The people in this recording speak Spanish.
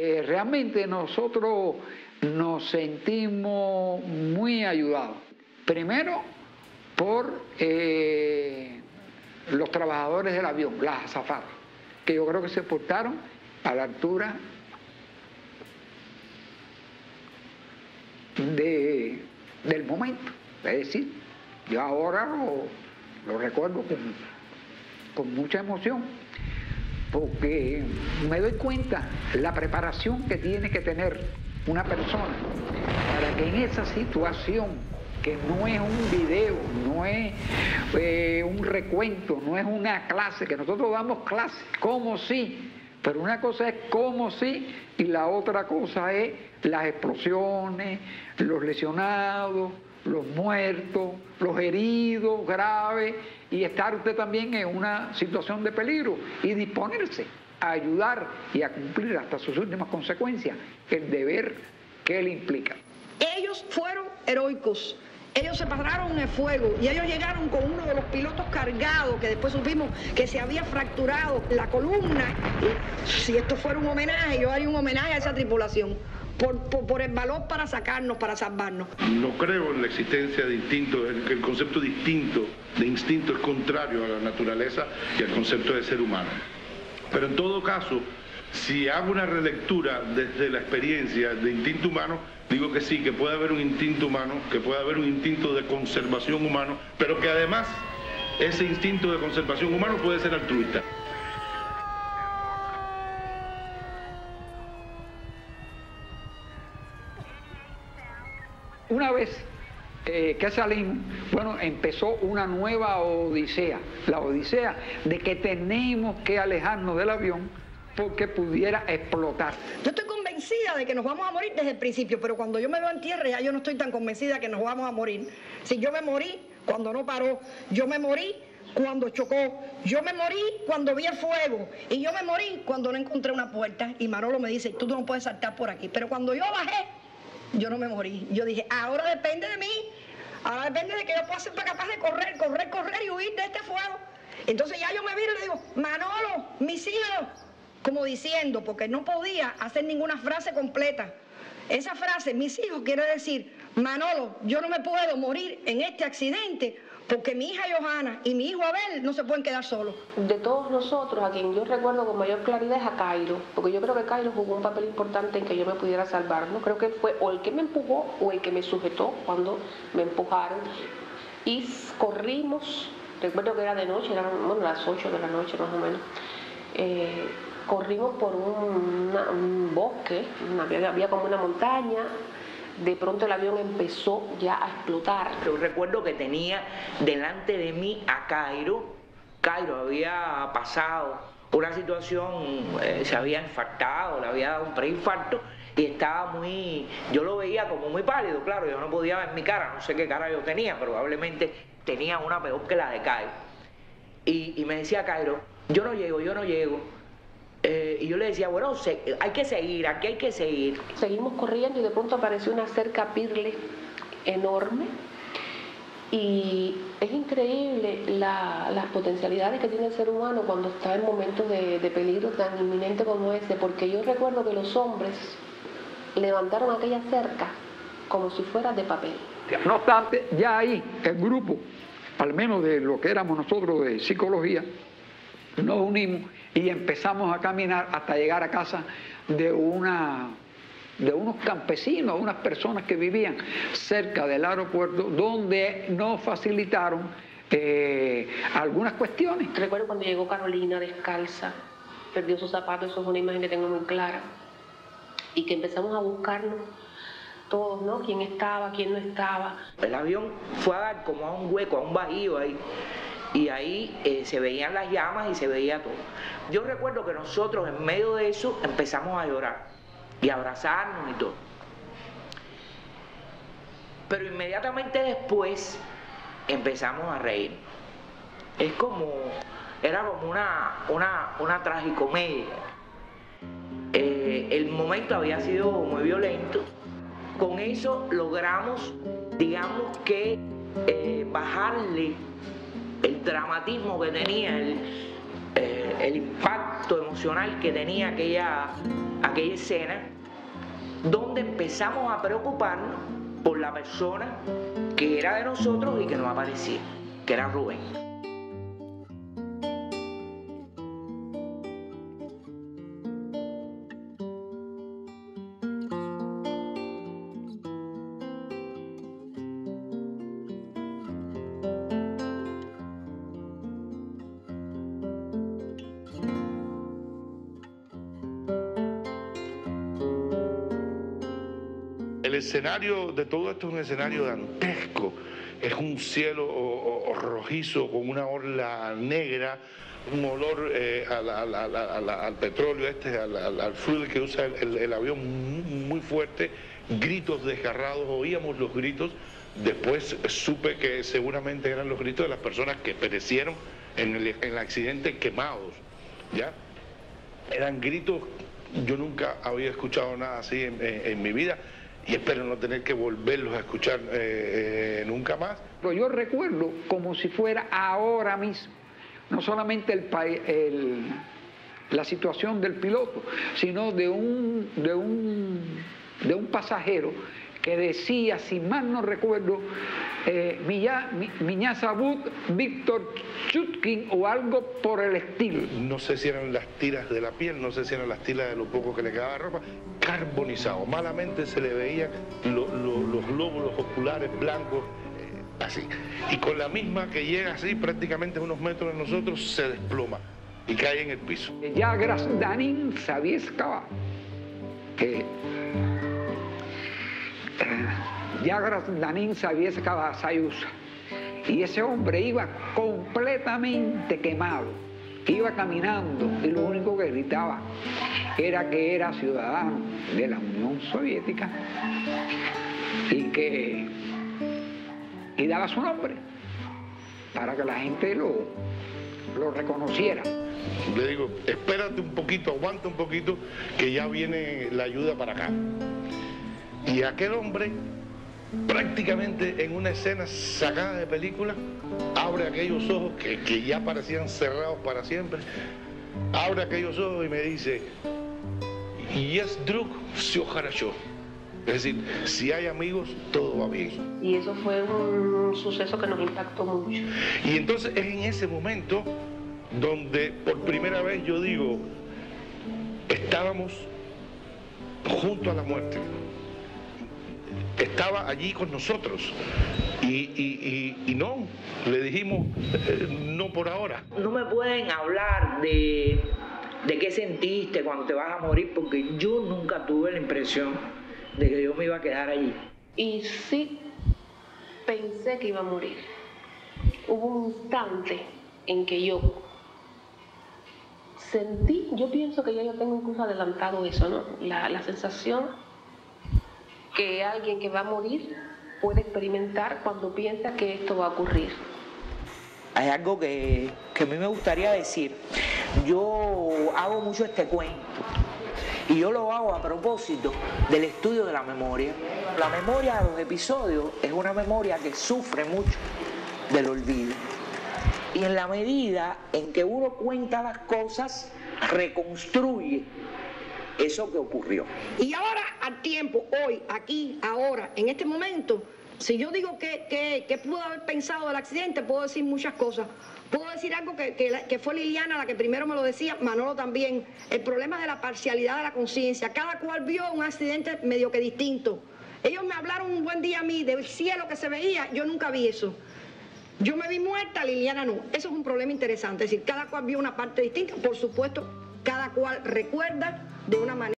realmente nosotros nos sentimos muy ayudados. Primero, por los trabajadores del avión, las azafatas, que yo creo que se portaron a la altura del momento. Es decir, yo ahora lo recuerdo con mucha emoción, porque me doy cuenta la preparación que tiene que tener una persona para que en esa situación, que no es un video, no es un recuento, no es una clase, que nosotros damos clases, como si, pero una cosa es como si y la otra cosa es las explosiones, los lesionados, los muertos, los heridos graves, y estar usted también en una situación de peligro y disponerse a ayudar y a cumplir hasta sus últimas consecuencias el deber que él implica. Ellos fueron heroicos. Ellos se pararon en el fuego y ellos llegaron con uno de los pilotos cargados, que después supimos que se había fracturado la columna. Y si esto fuera un homenaje, yo haría un homenaje a esa tripulación. Por el valor para sacarnos, para salvarnos. No creo en la existencia de instintos, el concepto distinto de instinto es contrario a la naturaleza y al concepto de ser humano. Pero en todo caso, si hago una relectura desde la experiencia de instinto humano, digo que sí, que puede haber un instinto humano, que puede haber un instinto de conservación humano, pero que además ese instinto de conservación humano puede ser altruista. Una vez que salimos, bueno, empezó una nueva odisea, la odisea de que tenemos que alejarnos del avión porque pudiera explotar. Yo estoy convencida de que nos vamos a morir desde el principio, pero cuando yo me veo en tierra ya yo no estoy tan convencida que nos vamos a morir. Si yo me morí cuando no paró, yo me morí cuando chocó, yo me morí cuando vi el fuego y yo me morí cuando no encontré una puerta y Manolo me dice, tú no puedes saltar por aquí, pero cuando yo bajé, yo no me morí. Yo dije, ahora depende de mí, ahora depende de que yo pueda ser capaz de correr y huir de este fuego. Entonces ya yo me viro y le digo, Manolo, mis hijos, como diciendo, porque no podía hacer ninguna frase completa. Esa frase, mis hijos, quiere decir, Manolo, yo no me puedo morir en este accidente porque mi hija Johanna y mi hijo Abel no se pueden quedar solos. De todos nosotros, a quien yo recuerdo con mayor claridad es a Cairo, porque yo creo que Cairo jugó un papel importante en que yo me pudiera salvar, ¿no? Creo que fue o el que me empujó o el que me sujetó cuando me empujaron. Y corrimos, recuerdo que era de noche, eran las 8 de la noche más o menos. Corrimos por un bosque, había como una montaña. De pronto el avión empezó ya a explotar. Yo recuerdo que tenía delante de mí a Cairo. Cairo había pasado una situación, se había infartado, le había dado un preinfarto y estaba yo lo veía como muy pálido, claro, yo no podía ver mi cara, no sé qué cara yo tenía, probablemente tenía una peor que la de Cairo. Y me decía Cairo, yo no llego. Y yo le decía, bueno, hay que seguir, aquí hay que seguir. Seguimos corriendo y de pronto apareció una cerca Pirle enorme y es increíble las potencialidades que tiene el ser humano cuando está en momentos de peligro tan inminente como ese, porque yo recuerdo que los hombres levantaron aquella cerca como si fuera de papel. No obstante, ya ahí el grupo, al menos de lo que éramos nosotros de psicología, nos unimos y empezamos a caminar hasta llegar a casa de unos campesinos, unas personas que vivían cerca del aeropuerto, donde nos facilitaron algunas cuestiones. Recuerdo cuando llegó Carolina descalza, perdió sus zapatos, eso es una imagen que tengo muy clara, y que empezamos a buscarnos todos, ¿no? ¿Quién estaba, quién no estaba? El avión fue a dar como a un hueco, a un bajío ahí. Y ahí se veían las llamas y se veía todo. Yo recuerdo que nosotros en medio de eso empezamos a llorar y a abrazarnos y todo. Pero inmediatamente después empezamos a reír. Era como una tragicomedia. El momento había sido muy violento. Con eso logramos, digamos que, bajarle el dramatismo que tenía el impacto emocional que tenía aquella escena, donde empezamos a preocuparnos por la persona que era de nosotros y que no aparecía, que era Rubén. El escenario de todo esto es un escenario dantesco, es un cielo rojizo con una orla negra, un olor al petróleo al fuel que usa el avión muy fuerte, gritos desgarrados, oíamos los gritos, después supe que seguramente eran los gritos de las personas que perecieron en el accidente quemados, ¿ya? Eran gritos, yo nunca había escuchado nada así en mi vida, y espero no tener que volverlos a escuchar nunca más. Pero yo recuerdo como si fuera ahora mismo, no solamente la situación del piloto, sino de un pasajero que decía, si mal no recuerdo, Miñazabud Víctor Chutkin o algo por el estilo. No sé si eran las tiras de la piel, no sé si eran las tiras de lo poco que le quedaba de ropa, carbonizado, malamente se le veían los glóbulos oculares blancos, así. Y con la misma que llega así, prácticamente a unos metros de nosotros, se desploma y cae en el piso. Ya Grasdanin Sabieskava, que ya Grasdanin Sabieskava Sayusa, y ese hombre iba completamente quemado, iba caminando y lo único que gritaba era que era ciudadano de la Unión Soviética y daba su nombre para que la gente lo reconociera. Le digo, espérate un poquito, aguanta un poquito, que ya viene la ayuda para acá. Y aquel hombre, prácticamente en una escena sacada de película, abre aquellos ojos que ya parecían cerrados para siempre, abre aquellos ojos y me dice, yes, druk, все хорошо. Es decir, si hay amigos, todo va bien. Y eso fue un suceso que nos impactó mucho. Y entonces es en ese momento donde por primera vez yo digo, estábamos junto a la muerte. Estaba allí con nosotros y no, le dijimos, no por ahora. No me pueden hablar de qué sentiste cuando te vas a morir, porque yo nunca tuve la impresión de que yo me iba a quedar allí. Y sí pensé que iba a morir. Hubo un instante en que yo sentí, yo pienso que ya yo tengo incluso adelantado eso, ¿no? La sensación que alguien que va a morir puede experimentar cuando piensa que esto va a ocurrir. Hay algo que a mí me gustaría decir. Yo hago mucho este cuento y yo lo hago a propósito del estudio de la memoria. La memoria de los episodios es una memoria que sufre mucho del olvido. Y en la medida en que uno cuenta las cosas, reconstruye eso que ocurrió. Y ahora, al tiempo, hoy, aquí, ahora, en este momento, si yo digo que pudo haber pensado del accidente, puedo decir muchas cosas. Puedo decir algo que fue Liliana la que primero me lo decía, Manolo también. El problema de la parcialidad de la conciencia. Cada cual vio un accidente medio que distinto. Ellos me hablaron un buen día a mí del cielo que se veía, yo nunca vi eso. Yo me vi muerta, Liliana no. Eso es un problema interesante. Es decir, cada cual vio una parte distinta. Por supuesto, cada cual recuerda de una manera.